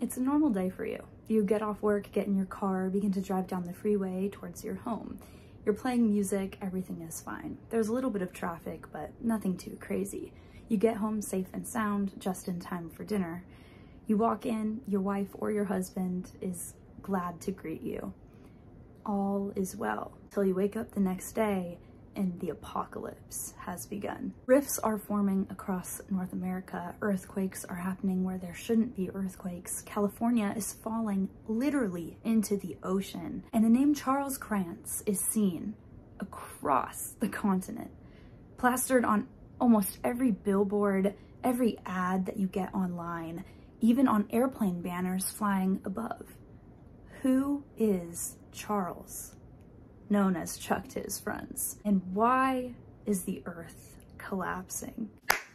It's a normal day for you. You get off work, get in your car, begin to drive down the freeway towards your home. You're playing music, everything is fine. There's a little bit of traffic, but nothing too crazy. You get home safe and sound, just in time for dinner. You walk in, your wife or your husband is glad to greet you. All is well, till you wake up the next day and the apocalypse has begun. Rifts are forming across North America. Earthquakes are happening where there shouldn't be earthquakes. California is falling literally into the ocean. And the name Charles Krantz is seen across the continent, plastered on almost every billboard, every ad that you get online, even on airplane banners flying above. Who is Charles, known as Chuck to his friends? And why is the earth collapsing?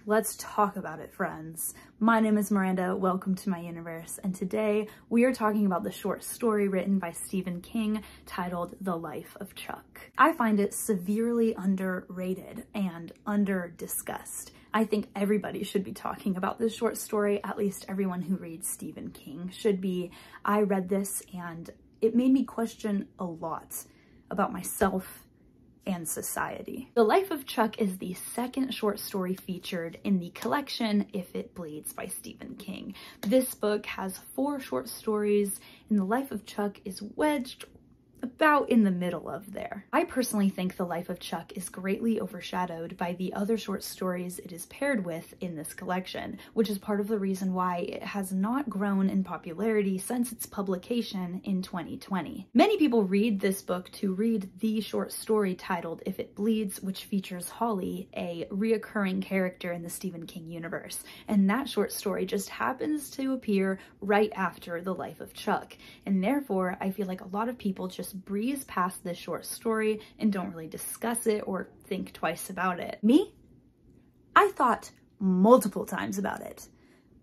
Let's talk about it, friends. My name is Miranda, welcome to my universe, and today we are talking about the short story written by Stephen King titled The Life of Chuck. I find it severely underrated and under-discussed. I think everybody should be talking about this short story, at least everyone who reads Stephen King should be. I read this and it made me question a lot about myself and society. The Life of Chuck is the second short story featured in the collection If It Bleeds by Stephen King. This book has 4 short stories, and The Life of Chuck is wedged about in the middle of there. I personally think The Life of Chuck is greatly overshadowed by the other short stories it is paired with in this collection, which is part of the reason why it has not grown in popularity since its publication in 2020. Many people read this book to read the short story titled If It Bleeds, which features Holly, a reoccurring character in the Stephen King universe, and that short story just happens to appear right after The Life of Chuck, and therefore I feel like a lot of people just breeze past this short story and don't really discuss it or think twice about it. Me? I thought multiple times about it.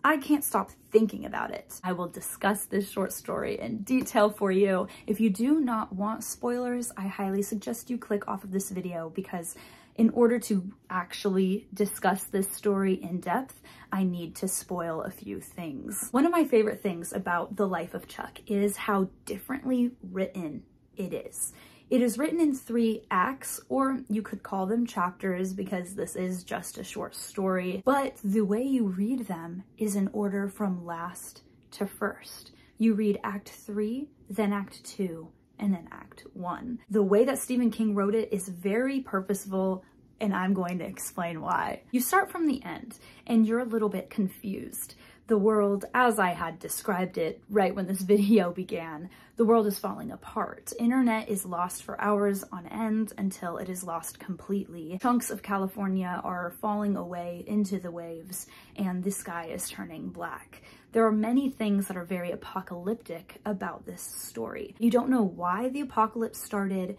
I can't stop thinking about it. I will discuss this short story in detail for you. If you do not want spoilers, I highly suggest you click off of this video, because in order to actually discuss this story in depth, I need to spoil a few things. One of my favorite things about The Life of Chuck is how differently written it is. It is written in 3 acts, or you could call them chapters because this is just a short story, but the way you read them is in order from last to first. You read Act 3, then Act 2, and then Act 1. The way that Stephen King wrote it is very purposeful, and I'm going to explain why. You start from the end, and you're a little bit confused. The world, as I had described it right when this video began, the world is falling apart. Internet is lost for hours on end until it is lost completely. Chunks of California are falling away into the waves, and the sky is turning black. There are many things that are very apocalyptic about this story. You don't know why the apocalypse started,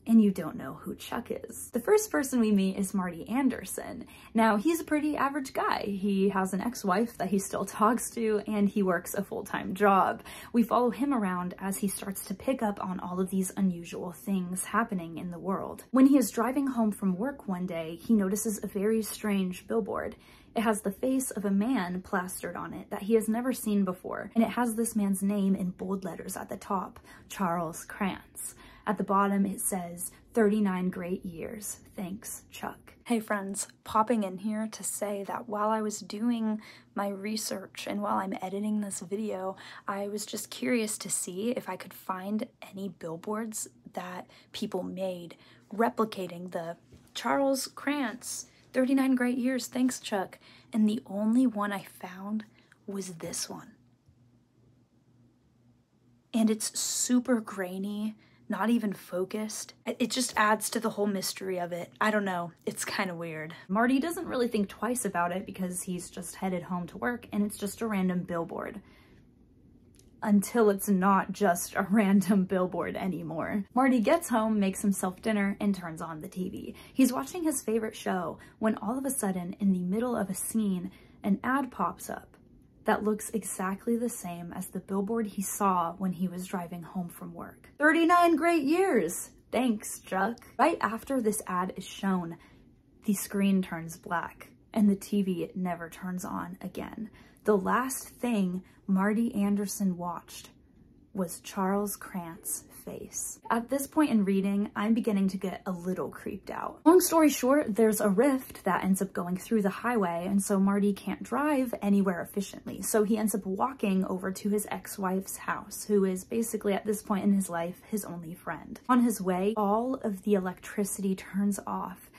and you don't know who Chuck is. The first person we meet is Marty Anderson. Now, he's a pretty average guy. He has an ex-wife that he still talks to, and he works a full-time job. We follow him around as he starts to pick up on all of these unusual things happening in the world. When he is driving home from work one day, he notices a very strange billboard. It has the face of a man plastered on it that he has never seen before, and it has this man's name in bold letters at the top, Charles Krantz. At the bottom, it says, 39 great years. Thanks, Chuck. Hey friends, popping in here to say that while I was doing my research and while I'm editing this video, I was just curious to see if I could find any billboards that people made replicating the Charles Krantz, 39 great years. Thanks, Chuck. And the only one I found was this one. And it's super grainy, not even focused. It just adds to the whole mystery of it. I don't know, it's kind of weird. Marty doesn't really think twice about it because he's just headed home to work and it's just a random billboard. Until it's not just a random billboard anymore. Marty gets home, makes himself dinner, and turns on the TV. He's watching his favorite show when all of a sudden, in the middle of a scene, an ad pops up that looks exactly the same as the billboard he saw when he was driving home from work. 39 great years! Thanks, Chuck. Right after this ad is shown, the screen turns black and the TV never turns on again. The last thing Marty Anderson watched was Charles Krantz' face. At this point in reading, I'm beginning to get a little creeped out. Long story short, there's a rift that ends up going through the highway, and so Marty can't drive anywhere efficiently. So he ends up walking over to his ex-wife's house, who is basically at this point in his life, his only friend. On his way, all of the electricity turns off.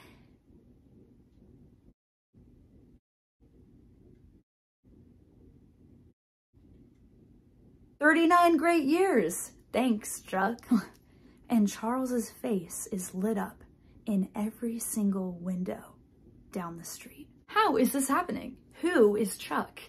"39 great years! Thanks, Chuck." And Charles's face is lit up in every single window down the street. How is this happening? Who is Chuck?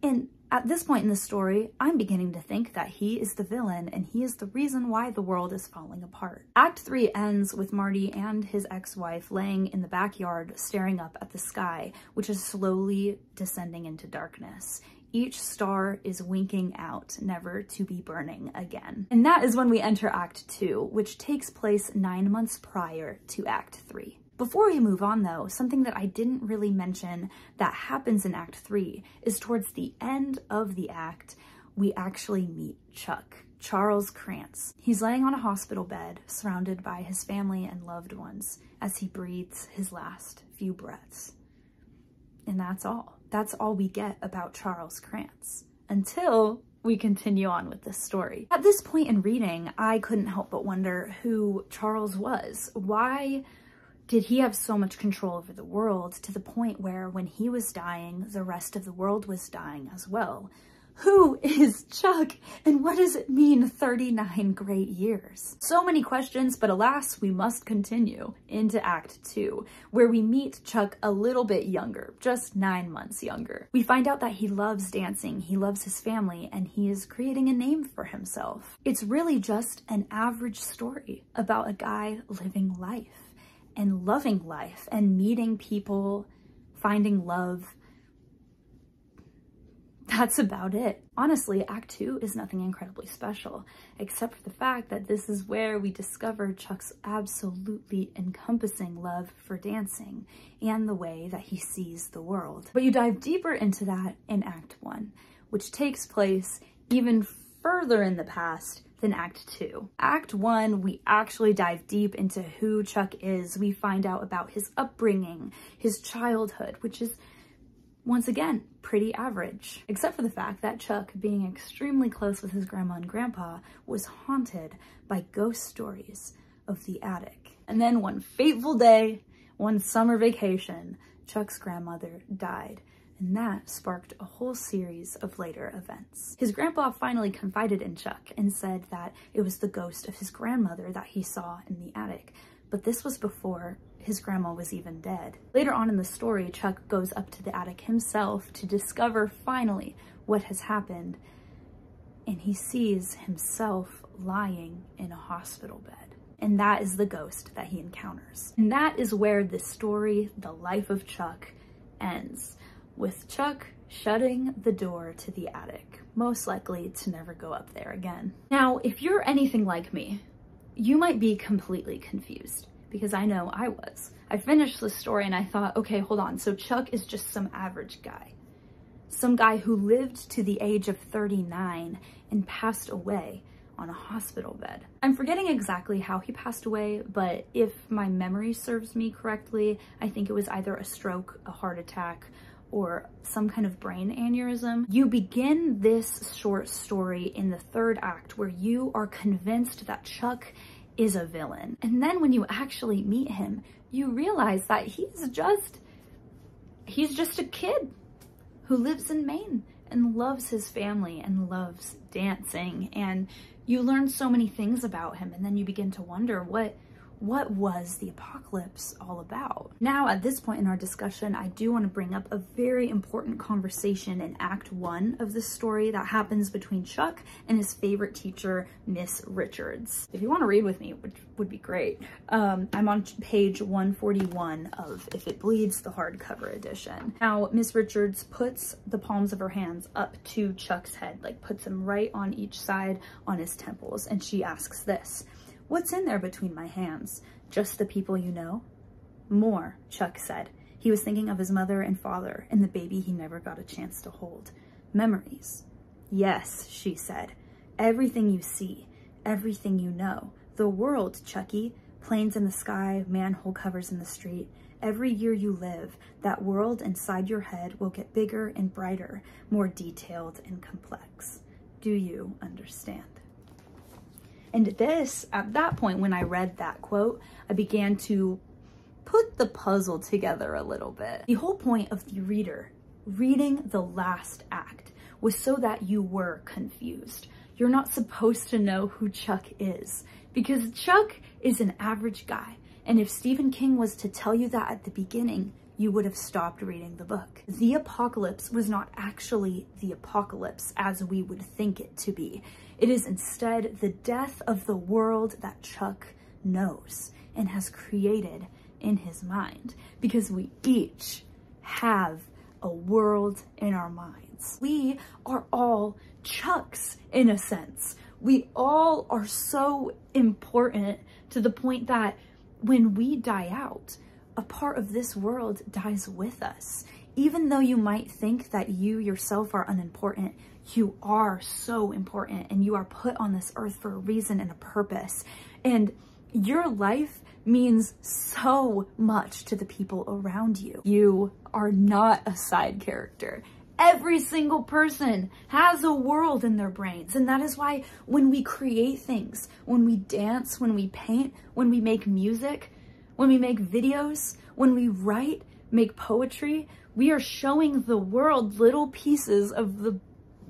And at this point in the story, I'm beginning to think that he is the villain and he is the reason why the world is falling apart. Act 3 ends with Marty and his ex-wife laying in the backyard staring up at the sky, which is slowly descending into darkness. Each star is winking out, never to be burning again. And that is when we enter Act 2, which takes place 9 months prior to Act 3. Before we move on though, something that I didn't really mention that happens in Act 3 is towards the end of the act, we actually meet Chuck, Charles Krantz. He's laying on a hospital bed, surrounded by his family and loved ones, as he breathes his last few breaths. And that's all. That's all we get about Charles Krantz until we continue on with this story. At this point in reading, I couldn't help but wonder who Charles was. Why did he have so much control over the world to the point where when he was dying, the rest of the world was dying as well? Who is Chuck, and what does it mean 39 great years? So many questions, but alas, we must continue into Act 2, where we meet Chuck a little bit younger, just 9 months younger. We find out that he loves dancing, he loves his family, and he is creating a name for himself. It's really just an average story about a guy living life and loving life and meeting people, finding love. That's about it. Honestly, Act 2 is nothing incredibly special, except for the fact that this is where we discover Chuck's absolutely encompassing love for dancing and the way that he sees the world. But you dive deeper into that in Act 1, which takes place even further in the past than Act 2. Act 1, we actually dive deep into who Chuck is. We find out about his upbringing, his childhood, which is once again, pretty average, except for the fact that Chuck, being extremely close with his grandma and grandpa, was haunted by ghost stories of the attic. And then one fateful day, one summer vacation, Chuck's grandmother died, and that sparked a whole series of later events. His grandpa finally confided in Chuck and said that it was the ghost of his grandmother that he saw in the attic, but this was before his grandma was even dead. Later on in the story, Chuck goes up to the attic himself to discover finally what has happened, and he sees himself lying in a hospital bed. And that is the ghost that he encounters. And that is where this story, The Life of Chuck, ends, with Chuck shutting the door to the attic, most likely to never go up there again. Now, if you're anything like me, you might be completely confused, because I know I was. I finished the story and I thought, okay, hold on. So Chuck is just some average guy. Some guy who lived to the age of 39 and passed away on a hospital bed. I'm forgetting exactly how he passed away, but if my memory serves me correctly, I think it was either a stroke, a heart attack, or some kind of brain aneurysm. You begin this short story in the 3rd act where you are convinced that Chuck is a villain. And then when you actually meet him, you realize that he's just a kid who lives in Maine and loves his family and loves dancing. And you learn so many things about him, and then you begin to wonder what was the apocalypse all about? Now, at this point in our discussion, I do want to bring up a very important conversation in Act 1 of this story that happens between Chuck and his favorite teacher, Miss Richards. If you want to read with me, which would be great, I'm on page 141 of If It Bleeds, the hardcover edition. Now, Miss Richards puts the palms of her hands up to Chuck's head, like puts them right on each side on his temples, and she asks this: "What's in there between my hands? Just the people you know?" "More," Chuck said. He was thinking of his mother and father and the baby he never got a chance to hold. Memories. Yes, she said. Everything you see, everything you know. The world, Chucky. Planes in the sky, manhole covers in the street. Every year you live, that world inside your head will get bigger and brighter, more detailed and complex. Do you understand? And this, at that point, when I read that quote, I began to put the puzzle together a little bit. The whole point of the reader reading the last act was so that you were confused. You're not supposed to know who Chuck is, because Chuck is an average guy. And if Stephen King was to tell you that at the beginning, you would have stopped reading the book. The apocalypse was not actually the apocalypse as we would think it to be. It is instead the death of the world that Chuck knows and has created in his mind, because we each have a world in our minds. We are all Chucks in a sense. We all are so important to the point that when we die out, a part of this world dies with us. Even though you might think that you yourself are unimportant, you are so important, and you are put on this earth for a reason and a purpose. And your life means so much to the people around you. You are not a side character. Every single person has a world in their brains. And that is why when we create things, when we dance, when we paint, when we make music, when we make videos, when we write, make poetry, we are showing the world little pieces of the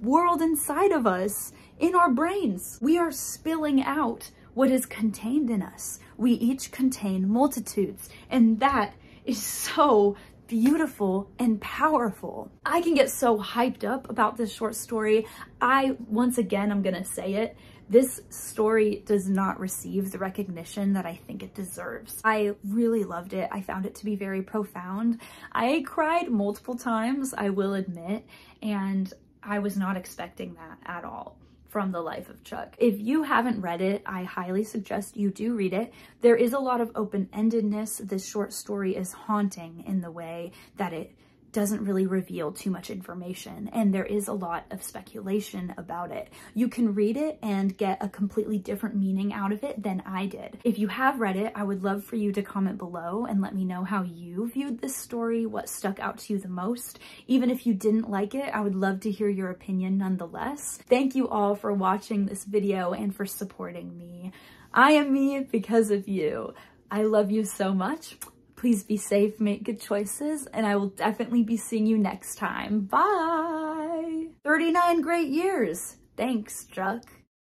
world inside of us in our brains. We are spilling out what is contained in us. We each contain multitudes, and that is so beautiful and powerful. I can get so hyped up about this short story. Once again, I'm gonna say it, this story does not receive the recognition that I think it deserves. I really loved it. I found it to be very profound. I cried multiple times, I will admit, and I was not expecting that at all from the life of Chuck. If you haven't read it, I highly suggest you do read it. There is a lot of open-endedness. This short story is haunting in the way that it doesn't really reveal too much information, and there is a lot of speculation about it. You can read it and get a completely different meaning out of it than I did. If you have read it, I would love for you to comment below and let me know how you viewed this story, what stuck out to you the most. Even if you didn't like it, I would love to hear your opinion nonetheless. Thank you all for watching this video and for supporting me. I am me because of you. I love you so much. Please be safe, make good choices, and I will definitely be seeing you next time. Bye! 39 great years! Thanks, Chuck.